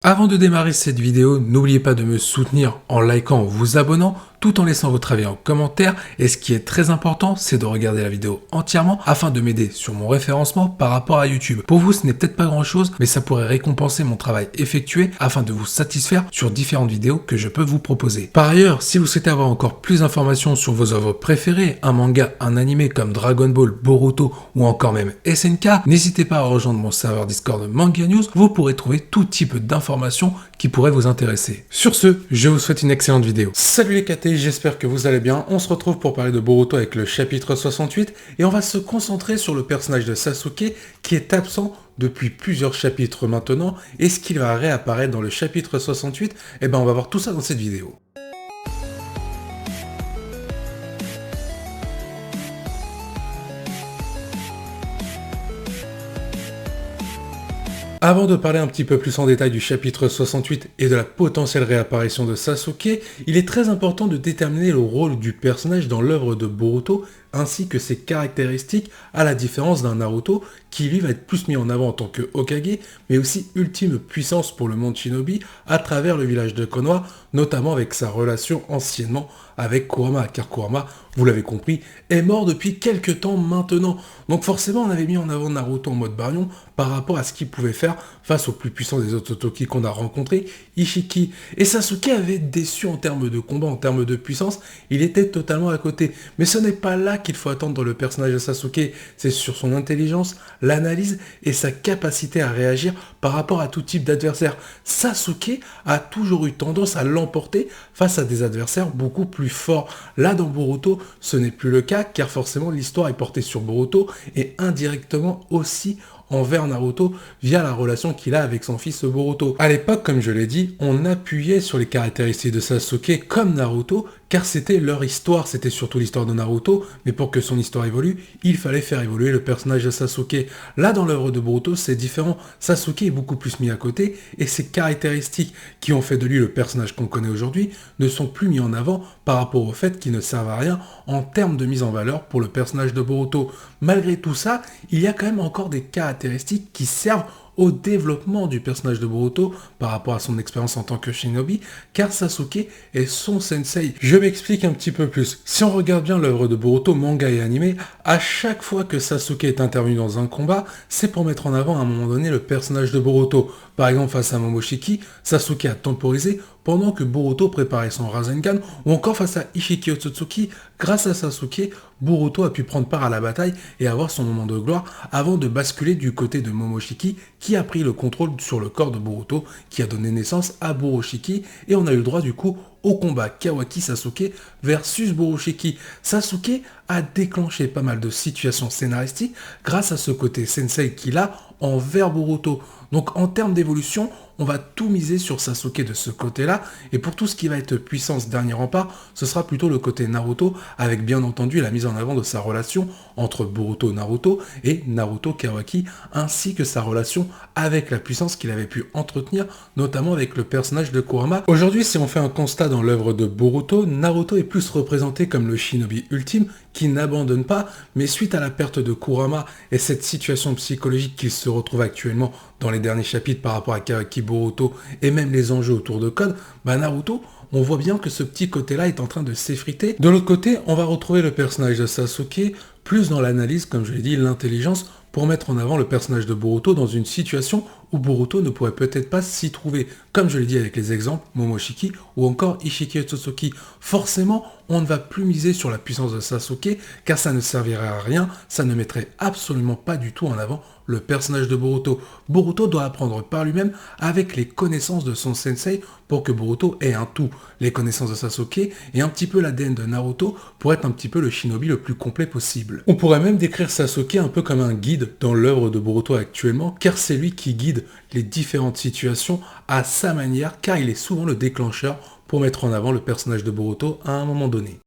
Avant de démarrer cette vidéo, n'oubliez pas de me soutenir en likant ou vous abonnant, tout en laissant votre avis en commentaire. Et ce qui est très important, c'est de regarder la vidéo entièrement afin de m'aider sur mon référencement par rapport à YouTube. Pour vous, ce n'est peut-être pas grand chose, mais ça pourrait récompenser mon travail effectué afin de vous satisfaire sur différentes vidéos que je peux vous proposer. Par ailleurs, si vous souhaitez avoir encore plus d'informations sur vos œuvres préférées, un manga, un animé comme Dragon Ball, Boruto ou encore même SNK, n'hésitez pas à rejoindre mon serveur Discord Manga News. Vous pourrez trouver tout type d'informations qui pourraient vous intéresser. Sur ce, je vous souhaite une excellente vidéo. Salut les KT, j'espère que vous allez bien. On se retrouve pour parler de Boruto avec le chapitre 68 et on va se concentrer sur le personnage de Sasuke qui est absent depuis plusieurs chapitres maintenant. Est-ce qu'il va réapparaître dans le chapitre 68? Eh ben on va voir tout ça dans cette vidéo. Avant de parler un petit peu plus en détail du chapitre 68 et de la potentielle réapparition de Sasuke, il est très important de déterminer le rôle du personnage dans l'œuvre de Boruto, ainsi que ses caractéristiques, à la différence d'un Naruto, qui lui va être plus mis en avant en tant que Hokage, mais aussi ultime puissance pour le monde Shinobi, à travers le village de Konoha, notamment avec sa relation anciennement avec Kurama, car Kurama, vous l'avez compris, est mort depuis quelques temps maintenant. Donc forcément, on avait mis en avant Naruto en mode Baryon par rapport à ce qu'il pouvait faire face au plus puissant des Ototoki qu'on a rencontré, Ishiki. Et Sasuke avait déçu en termes de combat, en termes de puissance, il était totalement à côté. Mais ce n'est pas là qu'il faut attendre le personnage de Sasuke, c'est sur son intelligence, l'analyse et sa capacité à réagir par rapport à tout type d'adversaire. Sasuke a toujours eu tendance à l'emporter face à des adversaires beaucoup plus forts. Là, dans Boruto, ce n'est plus le cas, car forcément l'histoire est portée sur Boruto et indirectement aussi envers Naruto via la relation qu'il a avec son fils Boruto. À l'époque, comme je l'ai dit, on appuyait sur les caractéristiques de Sasuke comme Naruto, car c'était leur histoire, c'était surtout l'histoire de Naruto, mais pour que son histoire évolue, il fallait faire évoluer le personnage de Sasuke. Là, dans l'œuvre de Boruto, c'est différent. Sasuke est beaucoup plus mis à côté, et ses caractéristiques qui ont fait de lui le personnage qu'on connaît aujourd'hui ne sont plus mis en avant par rapport au fait qu'il ne servent à rien en termes de mise en valeur pour le personnage de Boruto. Malgré tout ça, il y a quand même encore des caractéristiques qui servent au développement du personnage de Boruto par rapport à son expérience en tant que shinobi, car Sasuke est son sensei. Je m'explique un petit peu plus. Si on regarde bien l'œuvre de Boruto, manga et animé, à chaque fois que Sasuke est intervenu dans un combat, c'est pour mettre en avant à un moment donné le personnage de Boruto. Par exemple, face à Momoshiki, Sasuke a temporisé pendant que Boruto préparait son Rasengan, ou encore face à Ishiki Otsutsuki, grâce à Sasuke, Boruto a pu prendre part à la bataille et avoir son moment de gloire avant de basculer du côté de Momoshiki, qui a pris le contrôle sur le corps de Boruto, qui a donné naissance à Borushiki, et on a eu le droit du coup au combat Kawaki Sasuke versus Borushiki. Sasuke a déclenché pas mal de situations scénaristiques grâce à ce côté sensei qu'il a envers Boruto. Donc en termes d'évolution, on va tout miser sur Sasuke de ce côté-là, et pour tout ce qui va être puissance dernier rempart, ce sera plutôt le côté Naruto, avec bien entendu la mise en avant de sa relation entre Boruto Naruto et Naruto Kawaki, ainsi que sa relation avec la puissance qu'il avait pu entretenir, notamment avec le personnage de Kurama. Aujourd'hui, si on fait un constat dans l'œuvre de Boruto, Naruto est plus représenté comme le shinobi ultime, qui n'abandonne pas, mais suite à la perte de Kurama et cette situation psychologique qu'il se retrouve actuellement dans les derniers chapitres par rapport à Kawaki, Boruto et même les enjeux autour de Code, Naruto, on voit bien que ce petit côté-là est en train de s'effriter. De l'autre côté, on va retrouver le personnage de Sasuke, plus dans l'analyse, comme je l'ai dit, l'intelligence, pour mettre en avant le personnage de Boruto dans une situation où Boruto ne pourrait peut-être pas s'y trouver, comme je l'ai dit avec les exemples Momoshiki ou encore Ishiki Otsutsuki. Forcément, on ne va plus miser sur la puissance de Sasuke, car ça ne servirait à rien, ça ne mettrait absolument pas du tout en avant le personnage de Boruto. Boruto doit apprendre par lui-même avec les connaissances de son sensei pour que Boruto ait un tout. Les connaissances de Sasuke et un petit peu l'ADN de Naruto pour être un petit peu le shinobi le plus complet possible. On pourrait même décrire Sasuke un peu comme un guide dans l'œuvre de Boruto actuellement, car c'est lui qui guide les différentes situations à sa manière, car il est souvent le déclencheur pour mettre en avant le personnage de Boruto à un moment donné.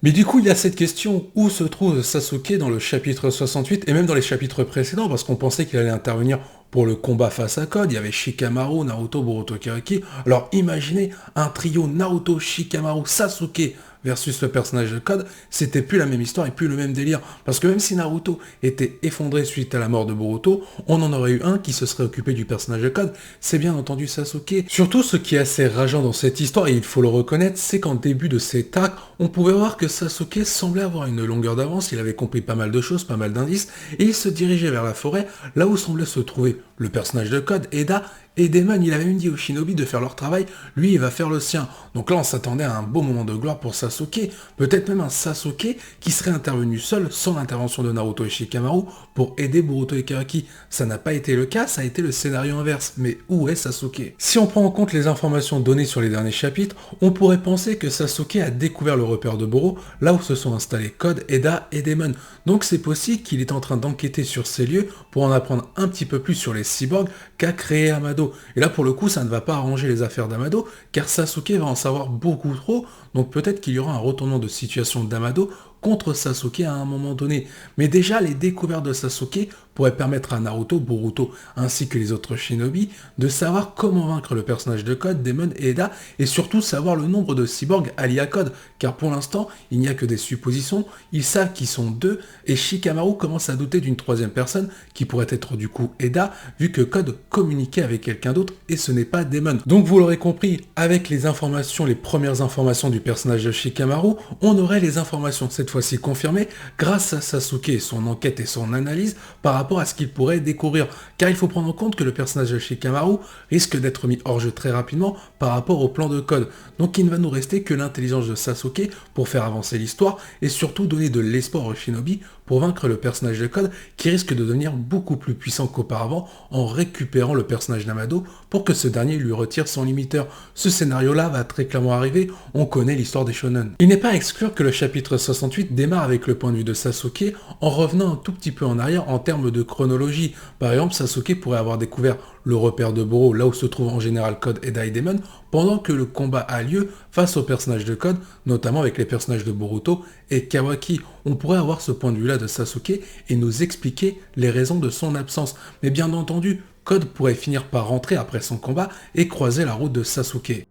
Mais du coup, il y a cette question, où se trouve Sasuke dans le chapitre 68, et même dans les chapitres précédents, parce qu'on pensait qu'il allait intervenir pour le combat face à Code, il y avait Shikamaru, Naruto, Boruto, Kawaki. Alors imaginez un trio Naruto, Shikamaru, Sasuke versus le personnage de Code, c'était plus la même histoire et plus le même délire. Parce que même si Naruto était effondré suite à la mort de Boruto, on en aurait eu un qui se serait occupé du personnage de Code, c'est bien entendu Sasuke. Surtout ce qui est assez rageant dans cette histoire, et il faut le reconnaître, c'est qu'en début de cet arc, on pouvait voir que Sasuke semblait avoir une longueur d'avance, il avait compris pas mal de choses, pas mal d'indices, et il se dirigeait vers la forêt, là où semblait se trouver le personnage de Code, Eda, et Daemon. Il avait même dit aux shinobi de faire leur travail, lui il va faire le sien. Donc là on s'attendait à un beau moment de gloire pour Sasuke, peut-être même un Sasuke qui serait intervenu seul, sans l'intervention de Naruto et Shikamaru, pour aider Boruto et Kawaki. Ça n'a pas été le cas, ça a été le scénario inverse. Mais où est Sasuke? Si on prend en compte les informations données sur les derniers chapitres, on pourrait penser que Sasuke a découvert le repère de Boro, là où se sont installés Code, Eda et Daemon. Donc c'est possible qu'il est en train d'enquêter sur ces lieux pour en apprendre un petit peu plus sur les cyborgs qu'a créé Amado. Et là pour le coup ça ne va pas arranger les affaires d'Amado, car Sasuke va en savoir beaucoup trop, donc peut-être qu'il y aura un retournement de situation d'Amado contre Sasuke à un moment donné. Mais déjà, les découvertes de Sasuke pourraient permettre à Naruto, Boruto, ainsi que les autres shinobi, de savoir comment vaincre le personnage de Code, Daemon et Eda, et surtout savoir le nombre de cyborgs alliés à Code, car pour l'instant, il n'y a que des suppositions, ils savent qu'ils sont deux, et Shikamaru commence à douter d'une troisième personne, qui pourrait être du coup Eda, vu que Code communiquait avec quelqu'un d'autre, et ce n'est pas Daemon. Donc vous l'aurez compris, avec les informations, les premières informations du personnage de Shikamaru, on aurait les informations cette fois-ci confirmées grâce à Sasuke et son enquête et son analyse par rapport à ce qu'il pourrait découvrir. Car il faut prendre en compte que le personnage de Shikamaru risque d'être mis hors jeu très rapidement par rapport au plan de Code. Donc il ne va nous rester que l'intelligence de Sasuke pour faire avancer l'histoire et surtout donner de l'espoir aux shinobi pour vaincre le personnage de Code qui risque de devenir beaucoup plus puissant qu'auparavant en récupérant le personnage d'Amado pour que ce dernier lui retire son limiteur. Ce scénario-là va très clairement arriver, on connaît l'histoire des shonen. Il n'est pas à exclure que le chapitre 68 démarre avec le point de vue de Sasuke en revenant un tout petit peu en arrière en termes de chronologie. Par exemple, Sasuke pourrait avoir découvert le repère de Boro, là où se trouvent en général Code, Eda et Daemon, pendant que le combat a lieu face aux personnages de Code, notamment avec les personnages de Boruto et Kawaki. On pourrait avoir ce point de vue-là de Sasuke et nous expliquer les raisons de son absence. Mais bien entendu, Code pourrait finir par rentrer après son combat et croiser la route de Sasuke.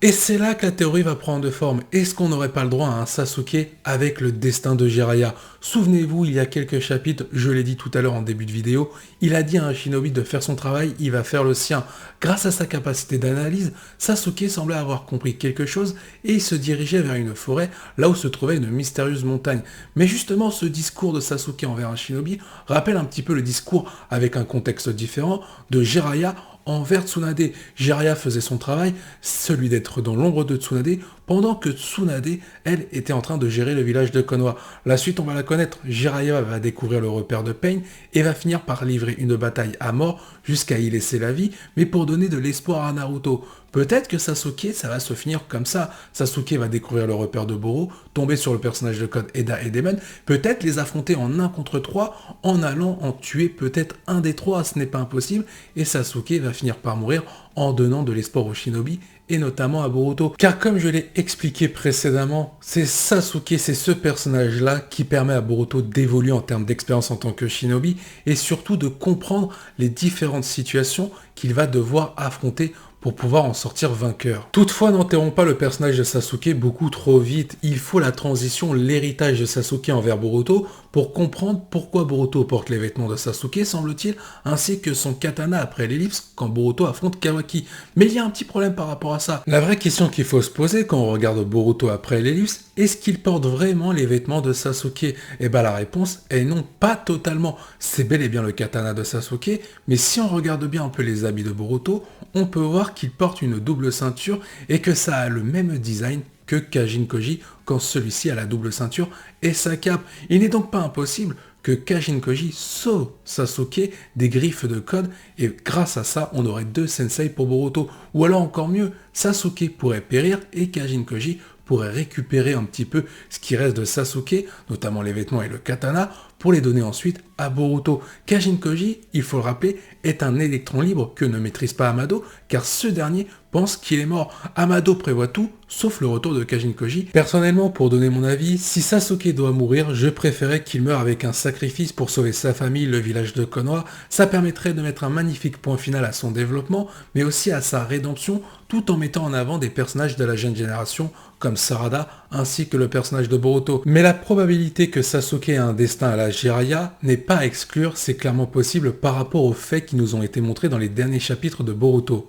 Et c'est là que la théorie va prendre forme. Est-ce qu'on n'aurait pas le droit à un Sasuke avec le destin de Jiraiya? Souvenez-vous, il y a quelques chapitres, je l'ai dit tout à l'heure en début de vidéo, il a dit à un shinobi de faire son travail, il va faire le sien. Grâce à sa capacité d'analyse, Sasuke semblait avoir compris quelque chose et il se dirigeait vers une forêt, là où se trouvait une mystérieuse montagne. Mais justement, ce discours de Sasuke envers un shinobi rappelle un petit peu le discours, avec un contexte différent, de Jiraiya envers Tsunade. Jiraiya faisait son travail, celui d'être dans l'ombre de Tsunade, pendant que Tsunade, elle, était en train de gérer le village de Konoha. La suite, on va la connaître. Jiraiya va découvrir le repère de Pain et va finir par livrer une bataille à mort jusqu'à y laisser la vie, mais pour donner de l'espoir à Naruto. Peut-être que Sasuke, ça va se finir comme ça. Sasuke va découvrir le repère de Boro, tomber sur le personnage de Code, Eda et Daemon, peut-être les affronter en 1 contre 3, en allant en tuer peut-être un des trois, ce n'est pas impossible, et Sasuke va finir par mourir en donnant de l'espoir aux shinobi, et notamment à Boruto. Car comme je l'ai expliqué précédemment, c'est Sasuke, c'est ce personnage-là qui permet à Boruto d'évoluer en termes d'expérience en tant que shinobi, et surtout de comprendre les différentes situations qu'il va devoir affronter pour pouvoir en sortir vainqueur. Toutefois, n'enterrons pas le personnage de Sasuke beaucoup trop vite. Il faut la transition, l'héritage de Sasuke envers Boruto pour comprendre pourquoi Boruto porte les vêtements de Sasuke, semble-t-il, ainsi que son katana après l'ellipse quand Boruto affronte Kawaki. Mais il y a un petit problème par rapport à ça. La vraie question qu'il faut se poser quand on regarde Boruto après l'ellipse, est-ce qu'il porte vraiment les vêtements de Sasuke? Et bah la réponse est non, pas totalement. C'est bel et bien le katana de Sasuke, mais si on regarde bien un peu les habits de Boruto, on peut voir qu'il porte une double ceinture et que ça a le même design que Kajin Koji quand celui-ci a la double ceinture et sa cape. Il n'est donc pas impossible que Kajin Koji sauve Sasuke des griffes de Code et grâce à ça on aurait 2 sensei pour Boruto. Ou alors encore mieux, Sasuke pourrait périr et Kajin Koji pourrait récupérer un petit peu ce qui reste de Sasuke, notamment les vêtements et le katana, pour les donner ensuite à Boruto. Kajin Koji, il faut le rappeler, est un électron libre que ne maîtrise pas Amado, car ce dernier pense qu'il est mort. Amado prévoit tout, sauf le retour de Kajin Koji. Personnellement, pour donner mon avis, si Sasuke doit mourir, je préférais qu'il meure avec un sacrifice pour sauver sa famille, le village de Konoha. Ça permettrait de mettre un magnifique point final à son développement, mais aussi à sa rédemption, tout en mettant en avant des personnages de la jeune génération, comme Sarada, ainsi que le personnage de Boruto. Mais la probabilité que Sasuke ait un destin à la Jiraiya n'est pas à exclure, c'est clairement possible par rapport aux faits qui nous ont été montrés dans les derniers chapitres de Boruto.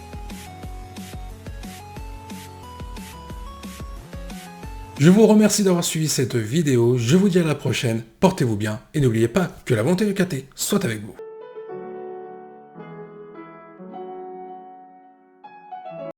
Je vous remercie d'avoir suivi cette vidéo, je vous dis à la prochaine, portez-vous bien et n'oubliez pas que la volonté du KT soit avec vous.